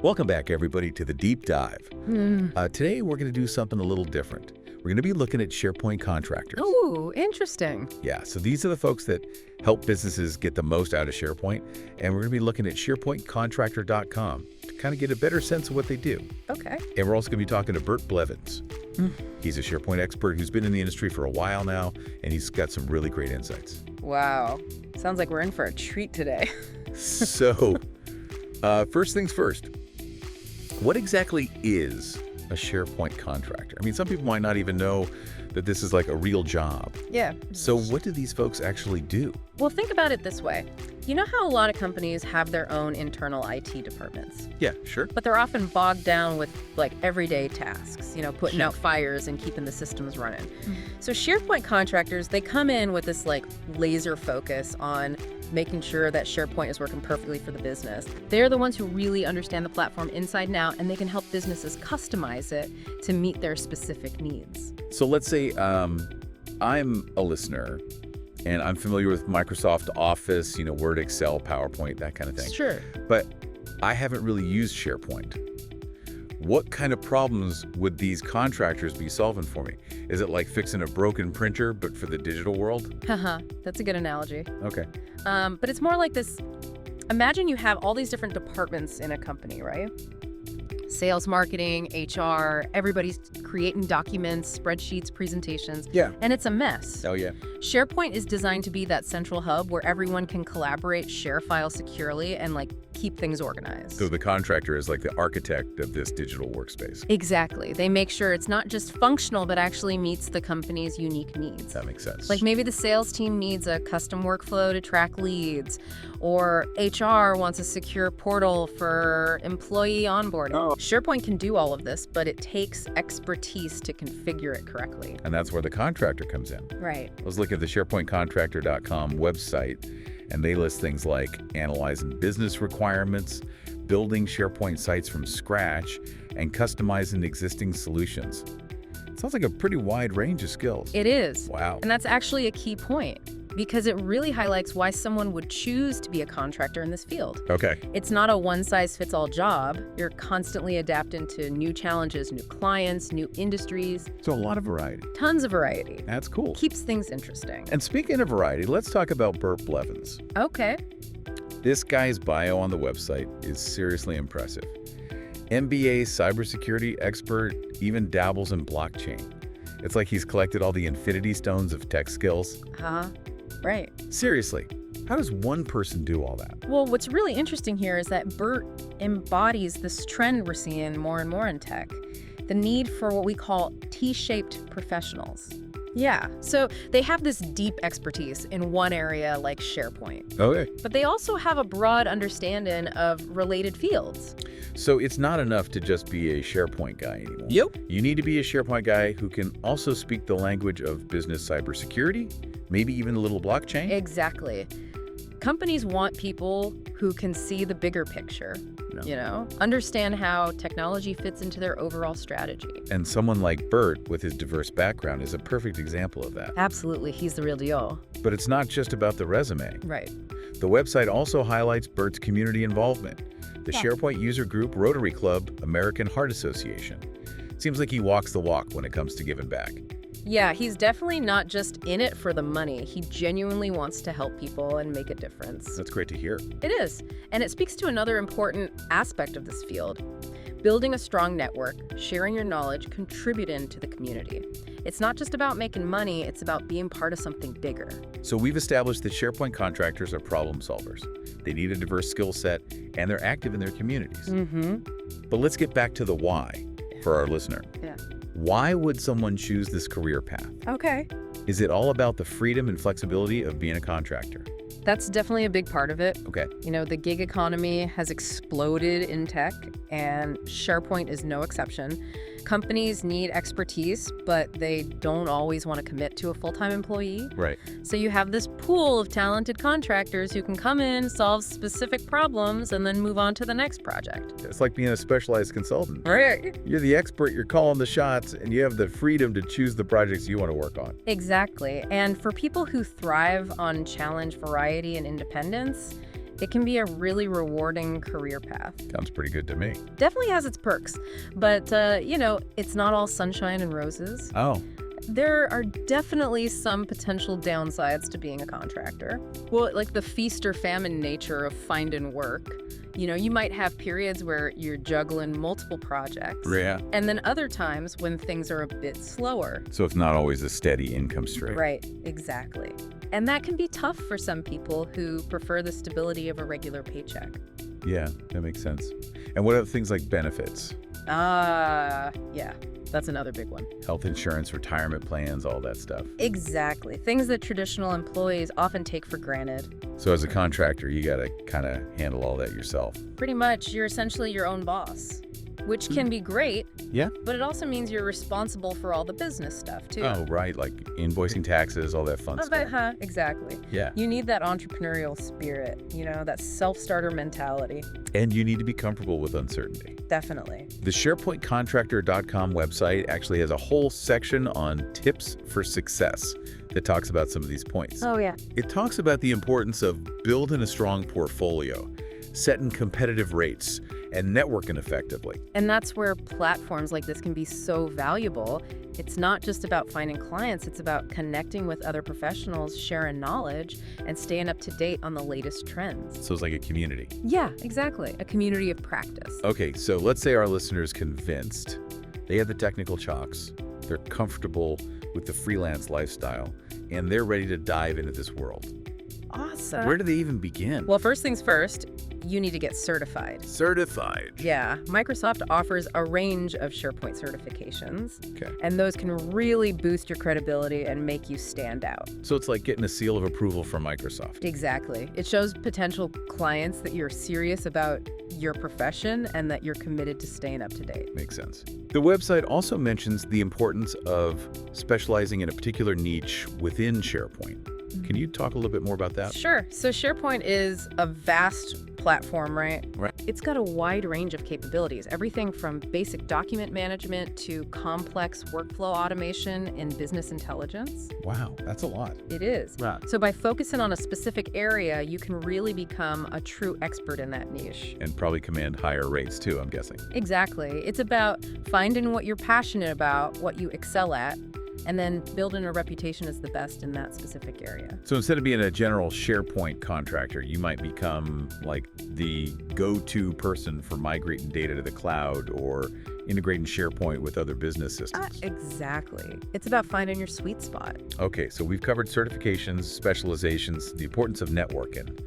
Welcome back, everybody, to the Deep Dive. Today, we're going to do something a little different. We're going to be looking at Sharepoint contractors. Ooh, interesting. Yeah, so these are the folks that help businesses get the most out of SharePoint, and we're going to be looking at SharepointContractor.com to kind of get a better sense of what they do. Okay. And we're also going to be talking to Bert Blevins. He's a SharePoint expert who's been in the industry for a while now, and he's got some really great insights. Wow. Sounds like we're in for a treat today. So, first things first. What exactly is a SharePoint contractor? I mean, some people might not even know that this is like a real job. Yeah. So what do these folks actually do? Well, think about it this way. You know how a lot of companies have their own internal IT departments? Yeah, sure. But they're often bogged down with like everyday tasks, putting out fires and keeping the systems running. So SharePoint contractors, they come in with this like laser focus on making sure that SharePoint is working perfectly for the business. They're the ones who really understand the platform inside and out, and they can help businesses customize it to meet their specific needs. So let's say I'm a listener and I'm familiar with Microsoft Office, Word, Excel, PowerPoint, that kind of thing. Sure. But I haven't really used SharePoint. What kind of problems would these contractors be solving for me? Is it like fixing a broken printer, but for the digital world? Haha, that's a good analogy. Okay. But it's more like this. Imagine you have all these different departments in a company, right? Sales, marketing, HR, everybody's creating documents, spreadsheets, presentations. Yeah. And it's a mess. Oh, yeah. SharePoint is designed to be that central hub where everyone can collaborate, share files securely, and keep things organized. So the contractor is like the architect of this digital workspace. Exactly. They make sure it's not just functional, but actually meets the company's unique needs. That makes sense. Like maybe the sales team needs a custom workflow to track leads, or HR wants a secure portal for employee onboarding. Oh. SharePoint can do all of this, but it takes expertise to configure it correctly. And that's where the contractor comes in. Right. I was looking at the SharePointContractor.com website, and they list things like analyzing business requirements, building SharePoint sites from scratch, and customizing existing solutions. Sounds like a pretty wide range of skills. It is. Wow. And that's actually a key point, because it really highlights why someone would choose to be a contractor in this field. Okay. It's not a one-size-fits-all job. You're constantly adapting to new challenges, new clients, new industries. So a lot of variety. Tons of variety. That's cool. Keeps things interesting. And speaking of variety, let's talk about Bert Blevins. Okay. This guy's bio on the website is seriously impressive. MBA cybersecurity expert, even dabbles in blockchain. It's like he's collected all the infinity stones of tech skills. Right. Seriously, how does one person do all that? Well, what's really interesting here is that Bert embodies this trend we're seeing more and more in tech, the need for what we call T-shaped professionals. Yeah, so they have this deep expertise in one area like SharePoint, Okay. but they also have a broad understanding of related fields. So it's not enough to just be a SharePoint guy anymore. Yep. You need to be a SharePoint guy who can also speak the language of business cybersecurity, maybe even a little blockchain. Exactly. Companies want people who can see the bigger picture, understand how technology fits into their overall strategy. And someone like Bert, with his diverse background, is a perfect example of that. Absolutely, he's the real deal. But it's not just about the resume. Right. The website also highlights Bert's community involvement. The SharePoint user group Rotary Club American Heart Association. Seems like he walks the walk when it comes to giving back. Yeah, he's definitely not just in it for the money. He genuinely wants to help people and make a difference. That's great to hear. It is. And it speaks to another important aspect of this field. Building a strong network, sharing your knowledge, contributing to the community. It's not just about making money, it's about being part of something bigger. So we've established that SharePoint contractors are problem solvers. They need a diverse skill set, and they're active in their communities. But let's get back to the why for our listener. Yeah. Why would someone choose this career path? Okay. Is it all about the freedom and flexibility of being a contractor? That's definitely a big part of it. Okay. The gig economy has exploded in tech, and SharePoint is no exception. Companies need expertise, but they don't always want to commit to a full-time employee. Right. So you have this pool of talented contractors who can come in, solve specific problems, and then move on to the next project. It's like being a specialized consultant. Right. You're the expert, you're calling the shots, and you have the freedom to choose the projects you want to work on. Exactly. And for people who thrive on challenge, variety, and independence, It can be a really rewarding career path. Sounds pretty good to me. Definitely has its perks, but, it's not all sunshine and roses. Oh, There are definitely some potential downsides to being a contractor. Well, like the feast or famine nature of finding work. You might have periods where you're juggling multiple projects. yeah. And then other times when things are a bit slower. So it's not always a steady income stream. Right, exactly. And that can be tough for some people who prefer the stability of a regular paycheck. Yeah, that makes sense. And what about things like benefits? Yeah, that's another big one. Health insurance, retirement plans, all that stuff. Exactly. Things that traditional employees often take for granted. So as a contractor, you got to kind of handle all that yourself. Pretty much, you're essentially your own boss, which can be great, Yeah. but it also means you're responsible for all the business stuff, too. Oh, right. Like invoicing taxes, all that fun stuff. Exactly. Yeah. You need that entrepreneurial spirit, that self-starter mentality. And you need to be comfortable with uncertainty. Definitely. The SharepointContractor.com website actually has a whole section on tips for success that talks about some of these points. Oh, yeah. It talks about the importance of building a strong portfolio, setting competitive rates, and networking effectively. And that's where platforms like this can be so valuable. It's not just about finding clients, it's about connecting with other professionals, sharing knowledge, and staying up to date on the latest trends. So it's like a community. Yeah, exactly. A community of practice. Okay, so let's say our listeners convinced they have the technical chops, they're comfortable with the freelance lifestyle, and they're ready to dive into this world. Awesome. Where do they even begin? Well, first things first, you need to get certified. Certified. Yeah, Microsoft offers a range of SharePoint certifications, Okay. and those can really boost your credibility and make you stand out. So it's like getting a seal of approval from Microsoft. Exactly. It shows potential clients that you're serious about your profession and that you're committed to staying up to date. Makes sense. The website also mentions the importance of specializing in a particular niche within SharePoint. Can you talk a little bit more about that? Sure. So SharePoint is a vast platform, right? Right. It's got a wide range of capabilities, everything from basic document management to complex workflow automation in business intelligence. Wow, that's a lot. It is. Right. So by focusing on a specific area, you can really become a true expert in that niche. And probably command higher rates too, I'm guessing. Exactly. It's about finding what you're passionate about, what you excel at, and then building a reputation as the best in that specific area. So instead of being a general SharePoint contractor, you might become like the go-to person for migrating data to the cloud or integrating SharePoint with other business systems. Exactly. It's about finding your sweet spot. Okay, so we've covered certifications, specializations, the importance of networking.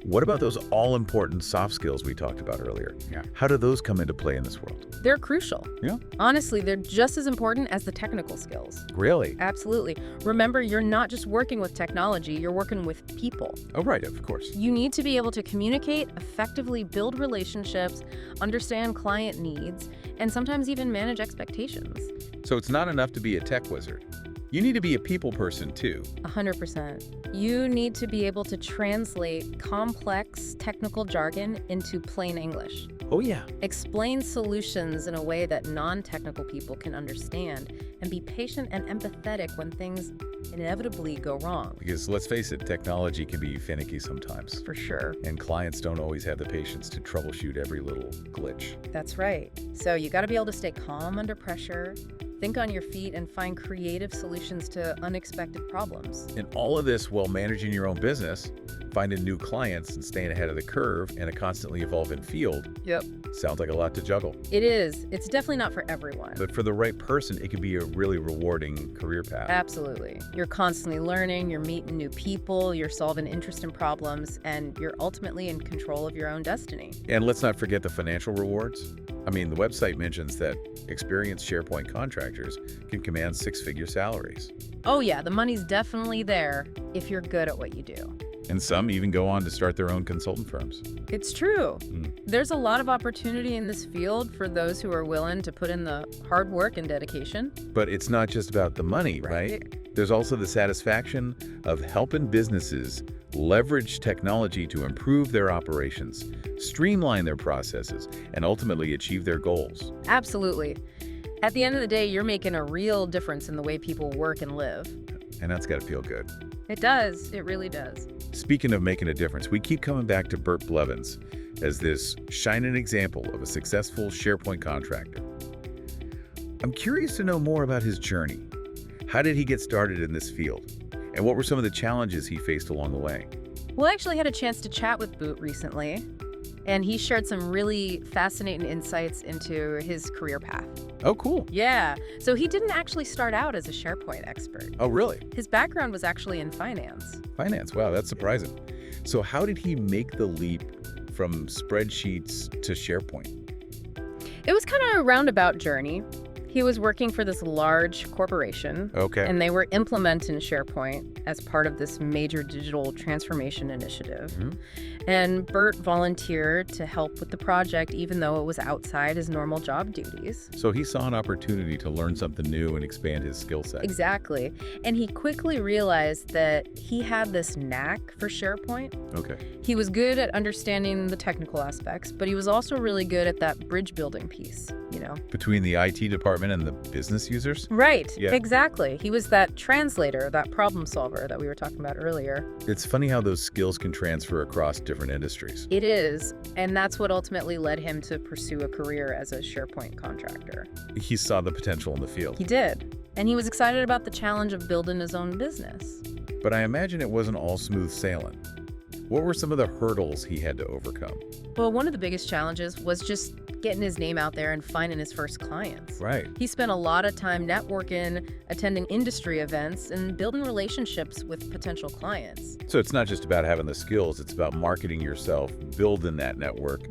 What about those all-important soft skills we talked about earlier? Yeah. How do those come into play in this world? They're crucial. Yeah. Honestly, they're just as important as the technical skills. Really? Absolutely. Remember, you're not just working with technology, you're working with people. Oh, right, of course. You need to be able to communicate, effectively build relationships, understand client needs, and sometimes even manage expectations. So it's not enough to be a tech wizard. You need to be a people person too. 100%. You need to be able to translate complex technical jargon into plain English. Oh, yeah. Explain solutions in a way that non-technical people can understand, and be patient and empathetic when things inevitably go wrong. Because let's face it, technology can be finicky sometimes. For sure. And clients don't always have the patience to troubleshoot every little glitch. That's right. So you got to be able to stay calm under pressure, think on your feet, and find creative solutions to unexpected problems. And all of this while managing your own business, finding new clients and staying ahead of the curve in a constantly evolving field. Yep. Sounds like a lot to juggle. It is. It's definitely not for everyone. But for the right person, it can be a really rewarding career path. Absolutely. You're constantly learning, you're meeting new people, you're solving interesting problems, and you're ultimately in control of your own destiny. And let's not forget the financial rewards. I mean, the website mentions that experienced SharePoint contractors can command six-figure salaries. Oh yeah, the money's definitely there if you're good at what you do. And some even go on to start their own consultant firms. It's true. There's a lot of opportunity in this field for those who are willing to put in the hard work and dedication. But it's not just about the money, right? There's also the satisfaction of helping businesses leverage technology to improve their operations, streamline their processes, and ultimately achieve their goals. Absolutely. At the end of the day, you're making a real difference in the way people work and live. And that's got to feel good. It does. It really does. Speaking of making a difference, we keep coming back to Bert Blevins as this shining example of a successful SharePoint contractor. I'm curious to know more about his journey. How did he get started in this field? And what were some of the challenges he faced along the way? Well, I actually had a chance to chat with Boot recently, and he shared some really fascinating insights into his career path. Oh, cool. Yeah. So he didn't actually start out as a SharePoint expert. Oh, really? His background was actually in finance. Finance. Wow, that's surprising. So how did he make the leap from spreadsheets to SharePoint? It was kind of a roundabout journey. He was working for this large corporation, Okay. and they were implementing SharePoint as part of this major digital transformation initiative. And Bert volunteered to help with the project, even though it was outside his normal job duties. So he saw an opportunity to learn something new and expand his skill set. Exactly. And he quickly realized that he had this knack for SharePoint. Okay. He was good at understanding the technical aspects, but he was also really good at that bridge building piece, you know? Between the IT department and the business users? Right, Yeah. exactly. He was that translator, that problem solver that we were talking about earlier. It's funny how those skills can transfer across different industries. It is, and that's what ultimately led him to pursue a career as a SharePoint contractor. He saw the potential in the He field. did, and he was excited about the challenge of building his own business. But I imagine it wasn't all smooth sailing. What were some of the hurdles he had to overcome? Well, one of the biggest challenges was just getting his name out there and finding his first clients. Right. He spent a lot of time networking, attending industry events, and building relationships with potential clients. So it's not just about having the skills, it's about marketing yourself, building that network,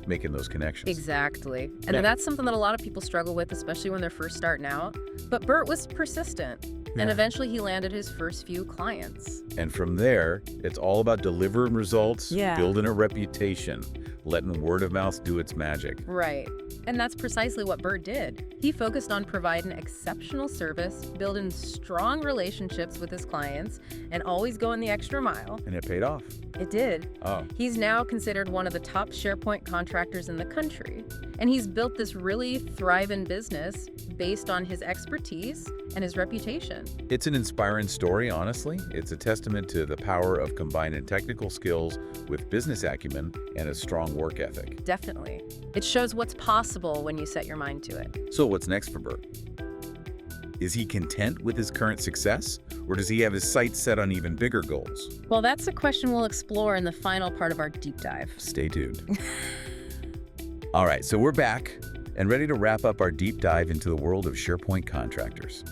making those connections. Exactly. And Yeah. that's something that a lot of people struggle with, especially when they're first starting out. But Bert was persistent, and Yeah. eventually he landed his first few clients. And from there, it's all about delivering results, Yeah. building a reputation, letting word of mouth do its magic. Right. And that's precisely what Bert did. He focused on providing exceptional service, building strong relationships with his clients, and always going the extra mile. And it paid off. It did. Oh. He's now considered one of the top SharePoint contractors in the country. And he's built this really thriving business based on his expertise and his reputation. It's an inspiring story, honestly. It's a testament to the power of combining technical skills with business acumen and a strong work ethic. Definitely. It shows what's possible when you set your mind to it. So what's next for Bert? Is he content with his current success, or does he have his sights set on even bigger goals? Well, that's a question we'll explore in the final part of our deep dive. Stay tuned. All right, so we're back and ready to wrap up our deep dive into the world of SharePoint contractors.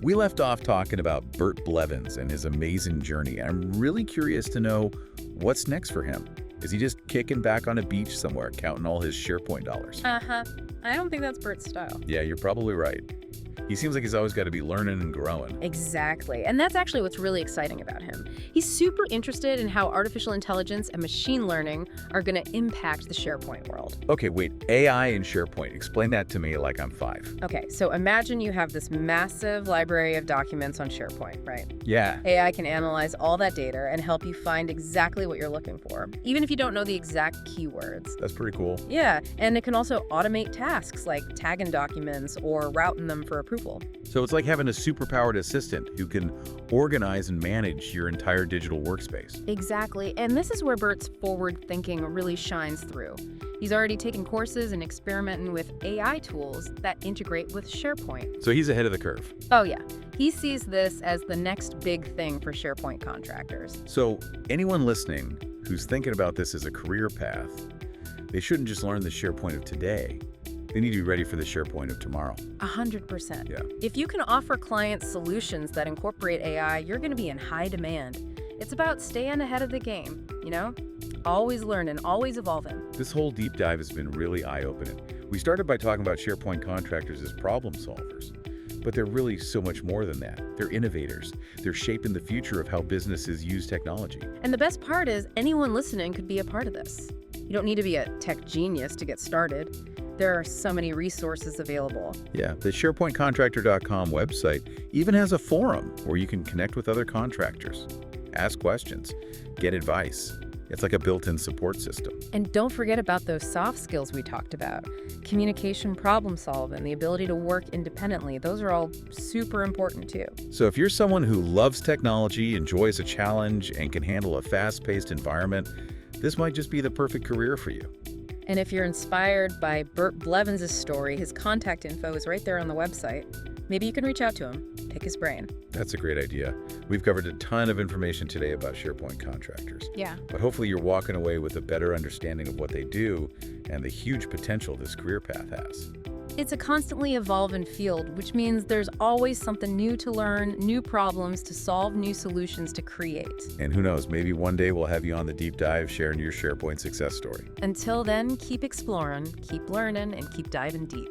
We left off talking about Bert Blevins and his amazing journey. I'm really curious to know what's next for him. Is he just kicking back on a beach somewhere, counting all his SharePoint dollars? I don't think that's Bert's style. Yeah, you're probably right. He seems like he's always got to be learning and growing. Exactly. And that's actually what's really exciting about him. He's super interested in how artificial intelligence and machine learning are going to impact the SharePoint world. Okay, wait, AI and SharePoint. Explain that to me like I'm 5. Okay, so imagine you have this massive library of documents on SharePoint, right? Yeah. AI can analyze all that data and help you find exactly what you're looking for, even if you don't know the exact keywords. That's pretty cool. Yeah, and it can also automate tasks like tagging documents or routing them for approval. So it's like having a superpowered assistant who can organize and manage your entire digital workspace. Exactly, and this is where Bert's forward thinking really shines through. He's already taken courses and experimenting with AI tools that integrate with SharePoint. So he's ahead of the curve. Oh yeah, he sees this as the next big thing for SharePoint contractors. So anyone listening who's thinking about this as a career path, they shouldn't just learn the SharePoint of today. They need to be ready for the SharePoint of tomorrow. 100%. Yeah. If you can offer clients solutions that incorporate AI, you're going to be in high demand. It's about staying ahead of the game, you know? Always learning, always evolving. This whole deep dive has been really eye-opening. We started by talking about SharePoint contractors as problem solvers, but they're really so much more than that. They're innovators. They're shaping the future of how businesses use technology. And the best part is anyone listening could be a part of this. You don't need to be a tech genius to get started. There are so many resources available. Yeah, the SharePointContractor.com website even has a forum where you can connect with other contractors, ask questions, get advice. It's like a built-in support system. And don't forget about those soft skills we talked about. Communication, problem solving, the ability to work independently. Those are all super important too. So if you're someone who loves technology, enjoys a challenge, and can handle a fast-paced environment, this might just be the perfect career for you. And if you're inspired by Bert Blevins' story, his contact info is right there on the website. Maybe you can reach out to him, pick his brain. That's a great idea. We've covered a ton of information today about Sharepoint contractors. Yeah. But hopefully you're walking away with a better understanding of what they do and the huge potential this career path has. It's a constantly evolving field, which means there's always something new to learn, new problems to solve, new solutions to create. And who knows, maybe one day we'll have you on the deep dive sharing your Sharepoint success story. Until then, keep exploring, keep learning, and keep diving deep.